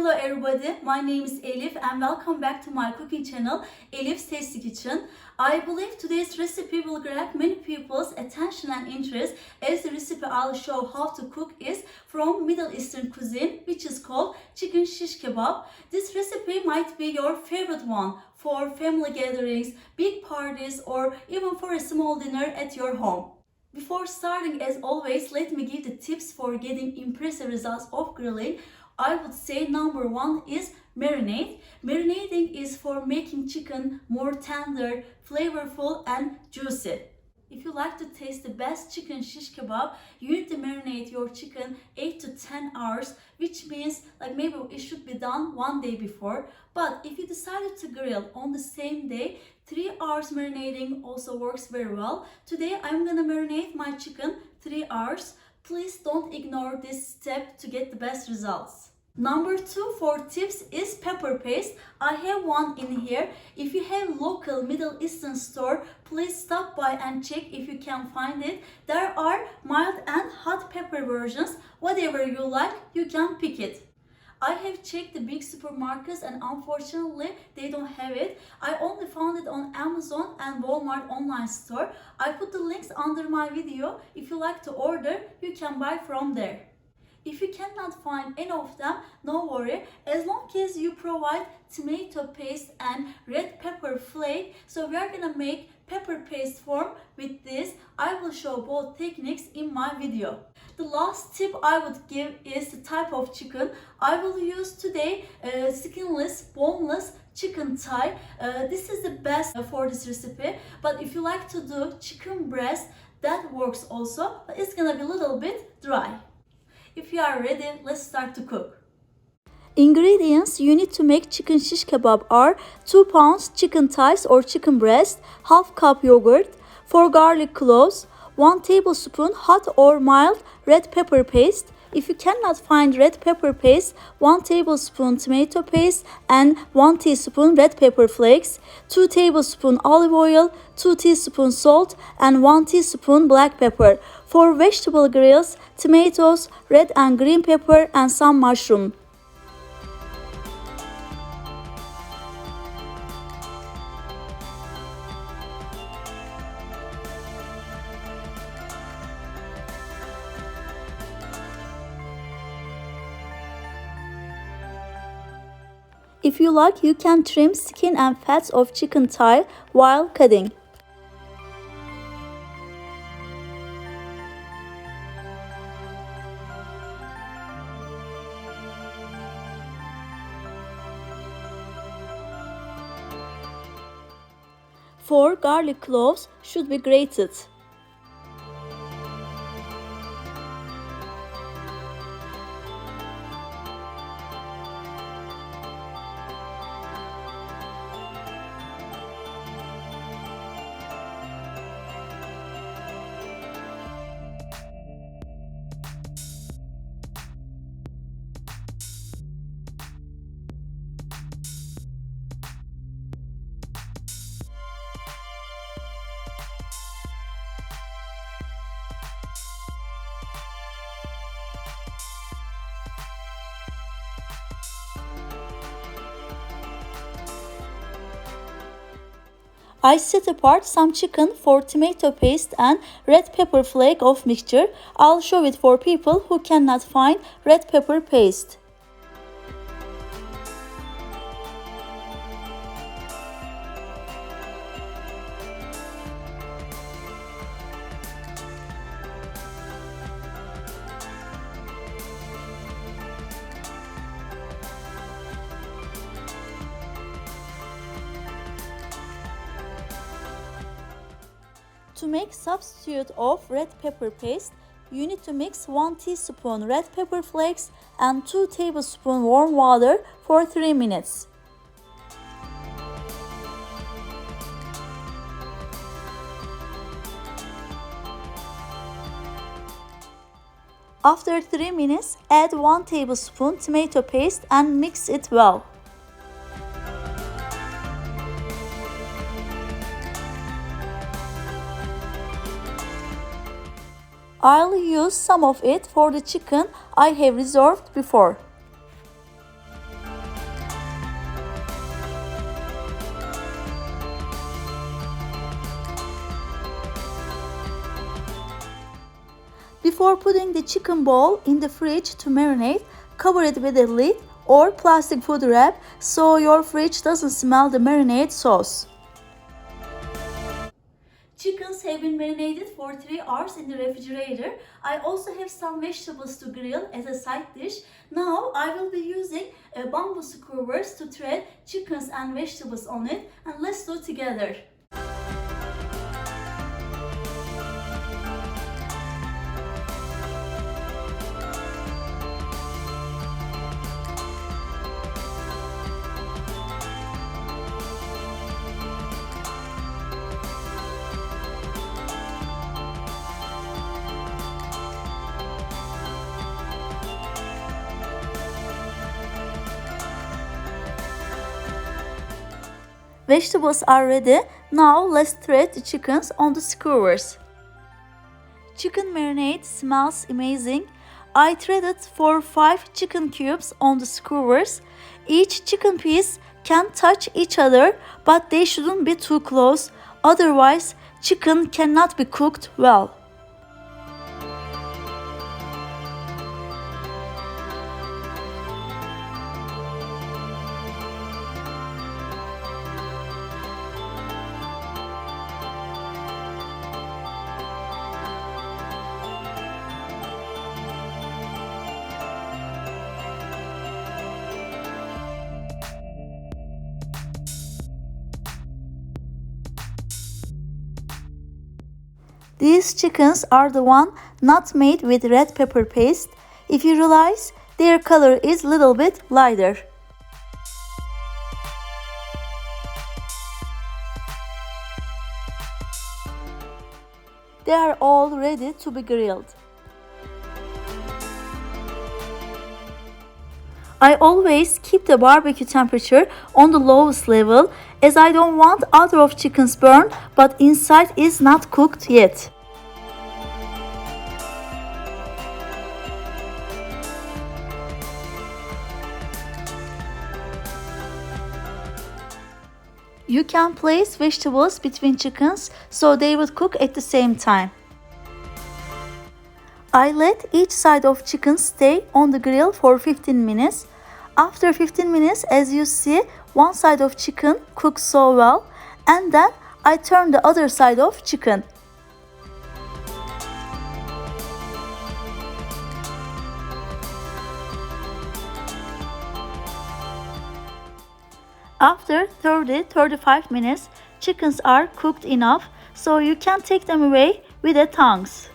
Hello everybody, my name is Elif and welcome back to my cooking channel, Elif's Tasty Kitchen. I believe today's recipe will grab many people's attention and interest, as the recipe I'll show how to cook is from Middle Eastern cuisine, which is called chicken shish kebab. This recipe might be your favorite one for family gatherings, big parties, or even for a small dinner at your home. Before starting, as always, let me give the tips for getting impressive results of grilling. I would say number one is marinade. Marinating is for making chicken more tender, flavorful and juicy. If you like to taste the best chicken shish kebab, you need to marinate your chicken 8 to 10 hours, which means maybe it should be done one day before. But if you decided to grill on the same day, 3 hours marinating also works very well. Today I'm gonna marinate my chicken 3 hours. Please don't ignore this step to get the best results. Number two for tips is pepper paste. I have one in here. If you have local Middle Eastern store, please stop by and check if you can find it. There are mild and hot pepper versions. Whatever you like, you can pick it. I have checked the big supermarkets and unfortunately they don't have it. I only found it on Amazon and Walmart online store. I put the links under my video. If you like to order, you can buy from there. If you cannot find any of them, no worry, as long as you provide tomato paste and red pepper flake. So we are gonna make pepper paste form with this. I will show both techniques in my video. The last tip I would give is the type of chicken. I will use today skinless, boneless chicken thigh. This is the best for this recipe, but if you like to do chicken breast, that works also, but it's gonna be a little bit dry. If you are ready, let's start to cook. Ingredients you need to make chicken shish kebab are 2 pounds chicken thighs or chicken breast, half cup yogurt, 4 garlic cloves, 1 tablespoon hot or mild red pepper paste. If you cannot find red pepper paste, 1 tablespoon tomato paste and 1 teaspoon red pepper flakes, 2 tablespoon olive oil, 2 teaspoon salt and 1 teaspoon black pepper. For vegetable grills, tomatoes, red and green pepper and some mushroom. If you like, you can trim skin and fats of chicken thigh while cutting. Four garlic cloves should be grated. I set apart some chicken for tomato paste and red pepper flake of mixture. I'll show it for people who cannot find red pepper paste. To make substitute of red pepper paste, you need to mix 1 teaspoon red pepper flakes and 2 tablespoons warm water for 3 minutes. After 3 minutes, add 1 tablespoon tomato paste and mix it well. I'll use some of it for the chicken I have reserved before. Before putting the chicken ball in the fridge to marinate, cover it with a lid or plastic food wrap so your fridge doesn't smell the marinade sauce. Chickens have been marinated for 3 hours in the refrigerator. I also have some vegetables to grill as a side dish. Now I will be using bamboo skewers to thread chickens and vegetables on it, and let's do it together. Vegetables are ready. Now let's thread the chickens on the skewers. Chicken marinade smells amazing. I threaded 4-5 chicken cubes on the skewers. Each chicken piece can touch each other, but they shouldn't be too close, otherwise chicken cannot be cooked well. These chickens are the one not made with red pepper paste. If you realize, their color is little bit lighter. They are all ready to be grilled. I always keep the barbecue temperature on the lowest level as I don't want outer of chickens burn but inside is not cooked yet. You can place vegetables between chickens so they would cook at the same time. I let each side of chicken stay on the grill for 15 minutes. After 15 minutes, as you see, one side of chicken cooks so well, and then I turn the other side of chicken. After 30-35 minutes, chickens are cooked enough, so you can take them away with the tongs.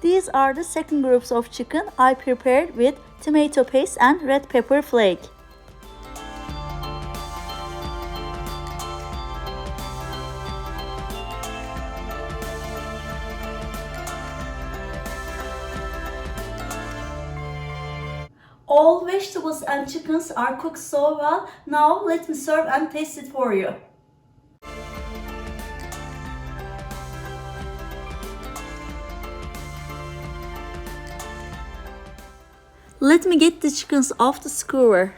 These are the second groups of chicken I prepared with tomato paste and red pepper flake. All vegetables and chickens are cooked so well. Now let me serve and taste it for you. Let me get the chickens off the skewer.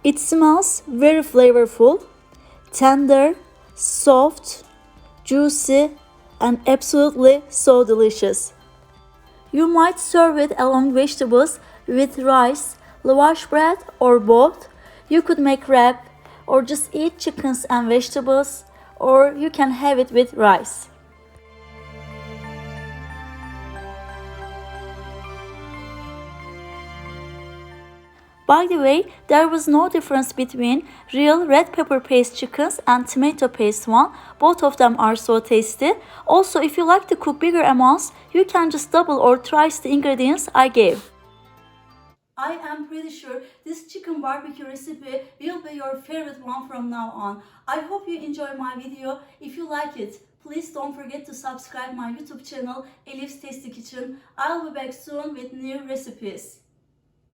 It smells very flavorful, tender, soft, juicy, and absolutely so delicious. You might serve it along vegetables with rice, lavash bread, or both. You could make wrap or just eat chickens and vegetables, or you can have it with rice. By the way, there was no difference between real red pepper paste chickens and tomato paste one. Both of them are so tasty. Also, if you like to cook bigger amounts, you can just double or thrice the ingredients I gave. I am pretty sure this chicken barbecue recipe will be your favorite one from now on. I hope you enjoy my video. If you like it, Please don't forget to subscribe my YouTube channel, Elif's Tasty Kitchen. I'll be back soon with new recipes.